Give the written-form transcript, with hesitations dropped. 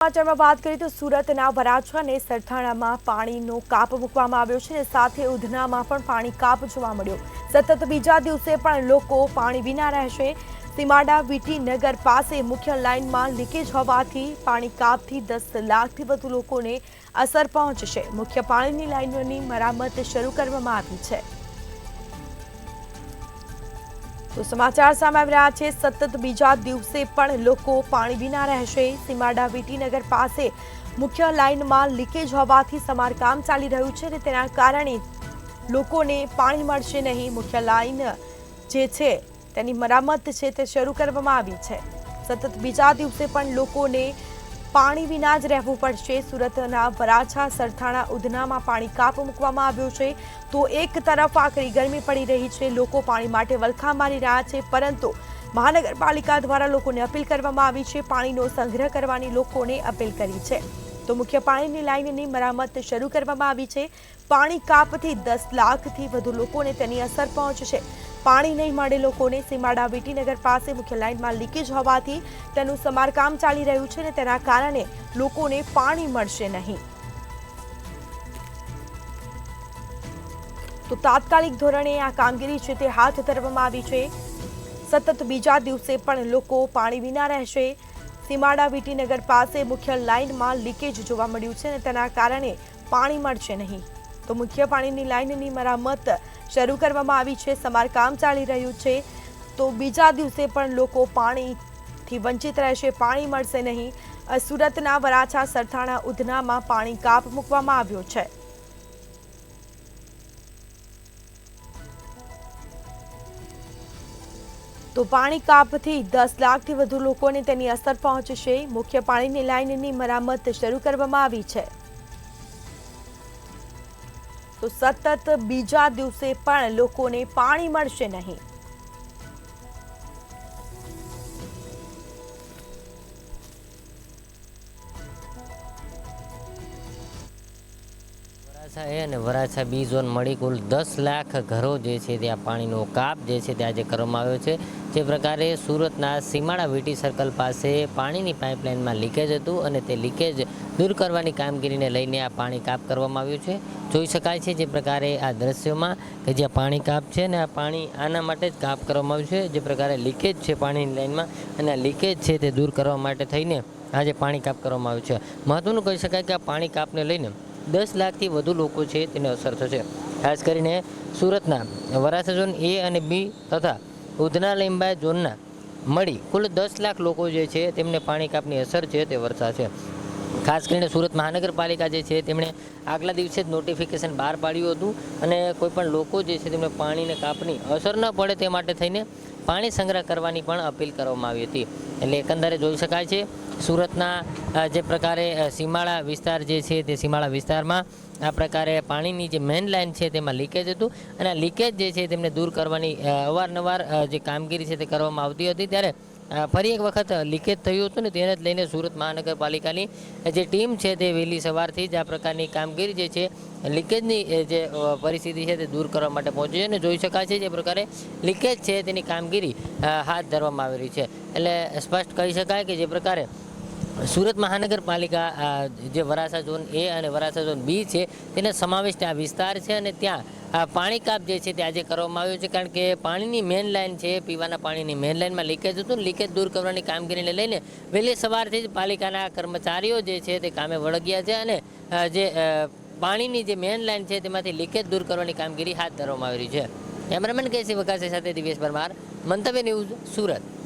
સમાચારમાં વાત કરીએ તો સુરતના વરાછા અને સરથાણામાં પાણીનો કાપ મૂકવામાં આવ્યો છે અને સાથે ઉધનામાં પણ પાણી કાપ જોવા મળ્યો। સતત બીજા દિવસે પણ લોકો પાણી વિના રહેશે। સીમાડા વીટી નગર પાસે મુખ્ય લાઇનમાં લીકેજ હોવાથી પાણી કાપથી 10 લાખથી વધુ લોકોને અસર પહોંચશે। મુખ્ય પાણીની લાઇનોની મરામત શરૂ કરવામાં આવી છે। તો સમાચાર સામે આવી રહ્યા છે। સતત બીજા દિવસે પણ લોકો પાણી વિના રહેશે। સીમાડા વીટીનગર પાસે મુખ્ય લાઇનમાં લીકેજ હોવાથી સમારકામ ચાલી રહ્યું છે અને તેના કારણે લોકોને પાણી મળશે નહીં। મુખ્ય લાઇન જે છે તેની મરામત છે તે શરૂ કરવામાં આવી છે। સતત બીજા દિવસે પણ લોકોને પાણી વિના જ રહેવું પડશે। સુરતના વરાછા સરથાણા ઉધનામાં પાણી કાપ મૂકવામાં આવ્યો છે તો એક તરફ આકરી ગરમી પડી રહી છે। લોકો પાણી માટે વલખા મારી રહ્યા છે, પરંતુ મહાનગરપાલિકા દ્વારા લોકોને અપીલ કરવામાં આવી છે, પાણીનો સંગ્રહ કરવાની લોકોને અપીલ કરી છે। તો મુખ્ય પાણીની લાઇનની મરામત શરૂ કરવામાં આવી છે। પાણી કાપથી 10 લાખથી વધુ લોકોને તેની અસર પહોંચશે। પાણી નહીં મળે લોકોને। સીમાડા વીટીનગર પાસે મુખ્ય લાઇનમાં લીકેજ હોવાથી તેનું સમારકામ ચાલી રહ્યું છે અને તેના કારણે લોકોને પાણી મળશે નહીં। તો તાત્કાલિક ધોરણે આ કામગીરી છે તે હાથ ધરવામાં આવી છે। સતત બીજા દિવસે પણ લોકો પાણી વિના રહેશે। સીમાડા વીટીનગર પાસે મુખ્ય લાઇનમાં લીકેજ જોવા મળ્યું છે અને તેના કારણે પાણી મળશે નહીં। તો મુખ્ય પાણીની લાઇનની મરામત શરૂ કરવામાં આવી છે, સમારકામ ચાલી રહ્યું છે। તો બીજા દિવસે પણ લોકો પાણીથી વંચિત રહેશે, પાણી મળશે નહીં। સુરતના વરાછા સરથાણા ઉધનામાં પાણી કાપ મૂકવામાં આવ્યો છે। તો પાણી કાપથી 10 લાખથી વધુ લોકોને તેની અસર પહોંચશે। મુખ્ય પાણીની લાઇનની મરામત શરૂ કરવામાં આવી છે। તો સતત બીજા દિવસે પણ લોકોને પાણી મળશે નહીં। વરાછા એ અને વરાછા બી ઝોન મળી કુલ 10 લાખ ઘરો જે છે ત્યાં પાણીનો કાપ જે છે તે આજે કરવામાં આવ્યો છે। જે પ્રકારે સુરતના સીમાડા વીટી સર્કલ પાસે પાણીની પાઇપલાઇનમાં લીકેજ હતું અને તે લીકેજ દૂર કરવાની કામગીરીને લઈને આ પાણી કાપ કરવામાં આવ્યું છે। જોઈ શકાય છે જે પ્રકારે આ દ્રશ્યોમાં કે જ્યાં પાણી કાપ છે ને આ પાણી આના માટે જ કાપ કરવામાં આવ્યું છે। જે પ્રકારે લીકેજ છે પાણીની લાઇનમાં અને આ લીકેજ છે તે દૂર કરવા માટે થઈને આજે પાણી કાપ કરવામાં આવ્યું છે। મહત્વનું કહી શકાય કે આ પાણી કાપને લઈને 10 લાખથી વધુ લોકો છે તેને અસર થશે। ખાસ કરીને સુરતના વરાછા ઝોન એ અને બી તથા ઉધના લીંબાયત ઝોનના મળી કુલ 10 લાખ લોકો જે છે તેમને પાણી કાપની અસર છે તે વર્તાશે। ખાસ કરીને સુરત મહાનગરપાલિકા જે છે તેમણે આગલા દિવસે જ નોટિફિકેશન બહાર પાડ્યું હતું અને કોઈપણ લોકો જે છે તેમને પાણીને કાપની અસર ન પડે તે માટે થઈને પાણી સંગ્રહ કરવાની પણ અપીલ કરવામાં આવી હતી। એટલે એકંદરે જોઈ શકાય છે સુરતના જે પ્રકારે સીમાડા વિસ્તાર જે છે તે સીમાડા વિસ્તારમાં આ પ્રકારે પાણીની જે મેઇન લાઇન છે તેમાં લીકેજ હતું અને આ લીકેજ જે છે તેમને દૂર કરવાની અવારનવાર જે કામગીરી છે તે કરવામાં આવતી હતી। ત્યારે ફરી એક વખત લીકેજ થયું હતું ને તેને જ લઈને સુરત મહાનગરપાલિકાની જે ટીમ છે તે વહેલી સવારથી જ આ પ્રકારની કામગીરી જે છે લીકેજની જે પરિસ્થિતિ છે તે દૂર કરવા માટે પહોંચી છે અને જોઈ શકાય છે જે પ્રકારે લીકેજ છે તેની કામગીરી હાથ ધરવામાં આવી રહી છે। એટલે સ્પષ્ટ કહી શકાય કે જે પ્રકારે સુરત મહાનગરપાલિકા જે વરાછા ઝોન એ અને વરાછા ઝોન બી છે તેને સમાવિષ્ટ આ વિસ્તાર છે અને ત્યાં પાણી કાપ જે છે તે આજે કરવામાં આવ્યું છે। કારણ કે પાણીની મેઇન લાઇન છે, પીવાના પાણીની મેઇન લાઇનમાં લીકેજ હતું, લીકેજ દૂર કરવાની કામગીરીને લઈને વહેલી સવારથી જ પાલિકાના કર્મચારીઓ જે છે તે કામે વળગ્યા છે અને જે પાણીની જે મેઇન લાઇન છે તેમાંથી લીકેજ દૂર કરવાની કામગીરી હાથ ધરવામાં આવી રહી છે। કેમેરામેન કેસી વકાસે સાથે દિવેશ પરમાર, મંતવ્ય ન્યૂઝ, સુરત।